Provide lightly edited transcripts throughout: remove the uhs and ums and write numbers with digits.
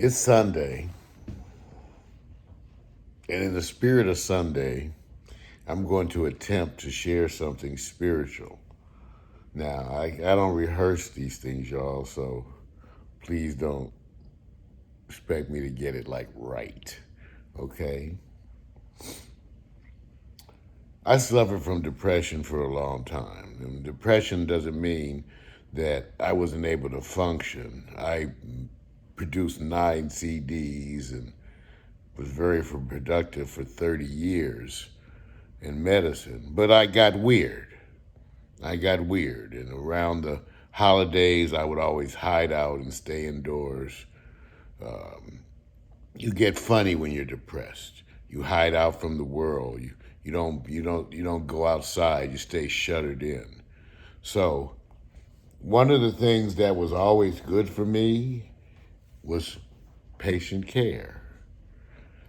It's Sunday, and in the spirit of Sunday, I'm going to attempt to share something spiritual. Now, I don't rehearse these things, y'all, so please don't expect me to get it like right, okay? I suffered from depression for a long time. And depression doesn't mean that I wasn't able to function. I produced 9 CDs and was very productive for 30 years in medicine. But I got weird. And around the holidays, I would always hide out and stay indoors. You get funny when you're depressed. You hide out from the world. You don't go outside. You stay shuttered in. So one of the things that was always good for me was patient care.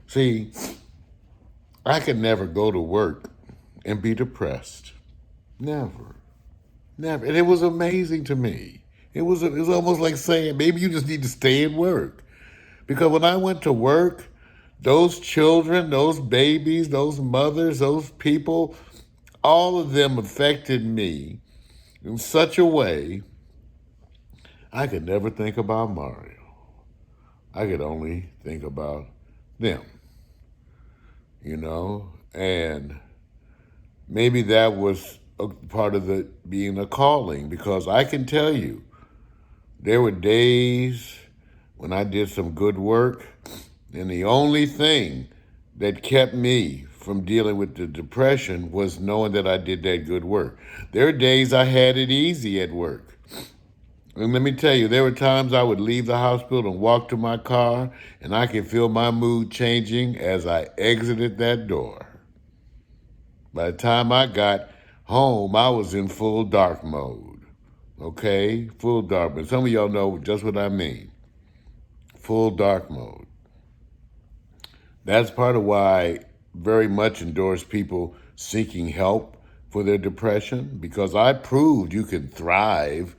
See, I could never go to work and be depressed. Never. Never. And it was amazing to me. It was almost like saying maybe you just need to stay at work. Because when I went to work, those children, those babies, those mothers, those people, all of them affected me in such a way I could never think about Mario. I could only think about them, and maybe that was a part of the being a calling because I can tell you there were days when I did some good work, and the only thing that kept me from dealing with the depression was knowing that I did that good work. There are days I had it easy at work. And let me tell you, there were times I would leave the hospital and walk to my car, and I could feel my mood changing as I exited that door. By the time I got home, I was in full dark mode. Okay? Full dark mode. Some of y'all know just what I mean. Full dark mode. That's part of why I very much endorse people seeking help for their depression, because I proved you can thrive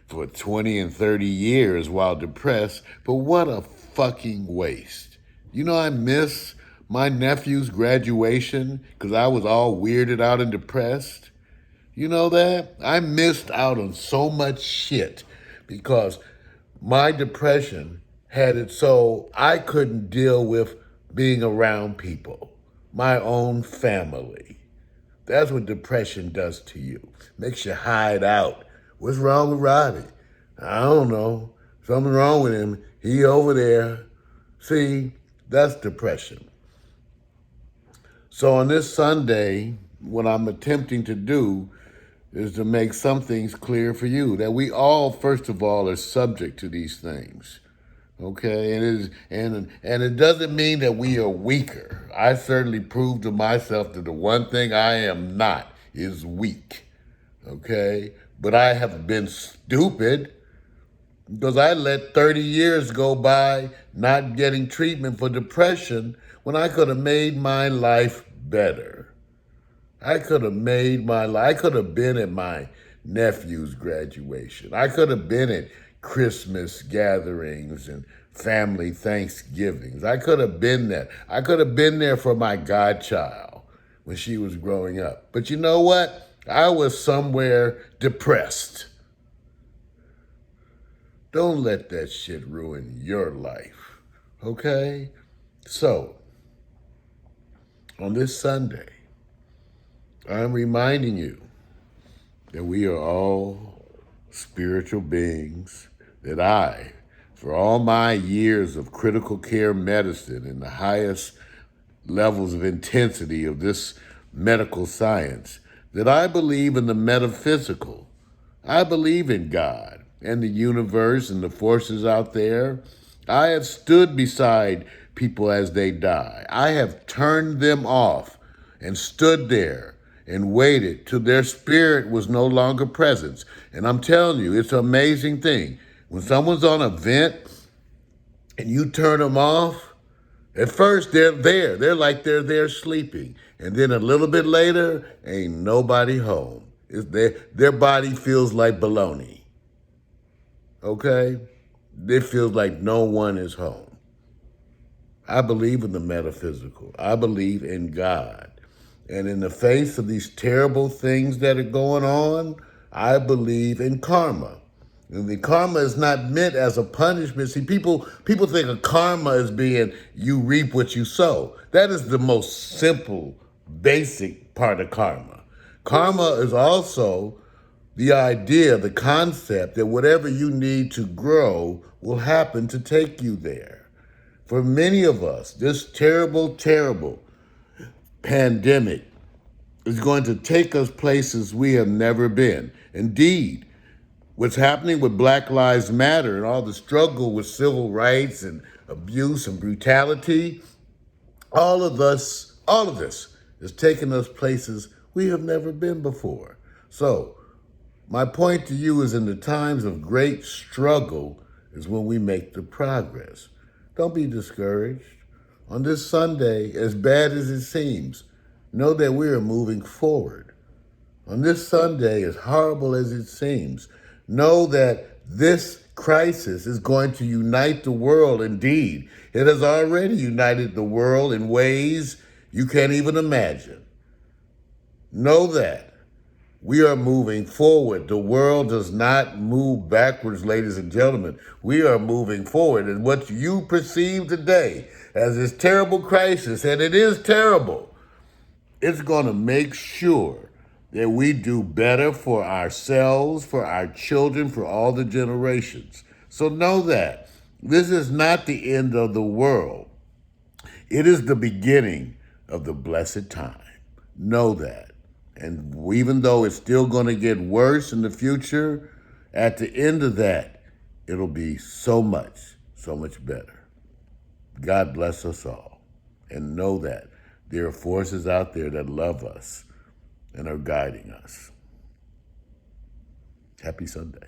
for 20 and 30 years while depressed, but what a fucking waste. I miss my nephew's graduation because I was all weirded out and depressed. You know that? I missed out on so much shit because my depression had it so I couldn't deal with being around people, my own family. That's what depression does to you. Makes you hide out. What's wrong with Roddy? I don't know. Something wrong with him. He over there. See, that's depression. So on this Sunday, what I'm attempting to do is to make some things clear for you, that we all, first of all, are subject to these things. Okay, and it doesn't mean that we are weaker. I certainly proved to myself that the one thing I am not is weak. Okay, but I have been stupid because I let 30 years go by not getting treatment for depression when I could have made my life better. I could have been at my nephew's graduation. I could have been at Christmas gatherings and family Thanksgivings. I could have been there. I could have been there for my godchild when she was growing up. But you know what? I was somewhere depressed. Don't let that shit ruin your life, okay? So, on this Sunday, I'm reminding you that we are all spiritual beings, that I, for all my years of critical care medicine and the highest levels of intensity of this medical science, that I believe in the metaphysical. I believe in God and the universe and the forces out there. I have stood beside people as they die. I have turned them off and stood there and waited till their spirit was no longer present. And I'm telling you, it's an amazing thing. When someone's on a vent and you turn them off, at first they're there. They're like they're there sleeping. And then a little bit later, ain't nobody home. Their body feels like baloney. Okay? It feels like no one is home. I believe in the metaphysical. I believe in God. And in the face of these terrible things that are going on, I believe in karma. And the karma is not meant as a punishment. See, people think of karma as being you reap what you sow. That is the most simple, basic part of karma. Karma is also the idea, the concept that whatever you need to grow will happen to take you there. For many of us, this terrible, terrible pandemic is going to take us places we have never been. Indeed, what's happening with Black Lives Matter and all the struggle with civil rights and abuse and brutality, all of this is taking us places we have never been before. So, my point to you is in the times of great struggle is when we make the progress. Don't be discouraged. On this Sunday, as bad as it seems, know that we are moving forward. On this Sunday, as horrible as it seems, know that this crisis is going to unite the world. Indeed, it has already united the world in ways you can't even imagine. Know that we are moving forward. The world does not move backwards, ladies and gentlemen. We are moving forward. And what you perceive today as this terrible crisis, and it is terrible, it's going to make sure that we do better for ourselves, for our children, for all the generations. So know that this is not the end of the world. It is the beginning of the blessed time. Know that. And even though it's still going to get worse in the future, at the end of that, it'll be so much better. God bless us all. And know that there are forces out there that love us and are guiding us. Happy Sunday.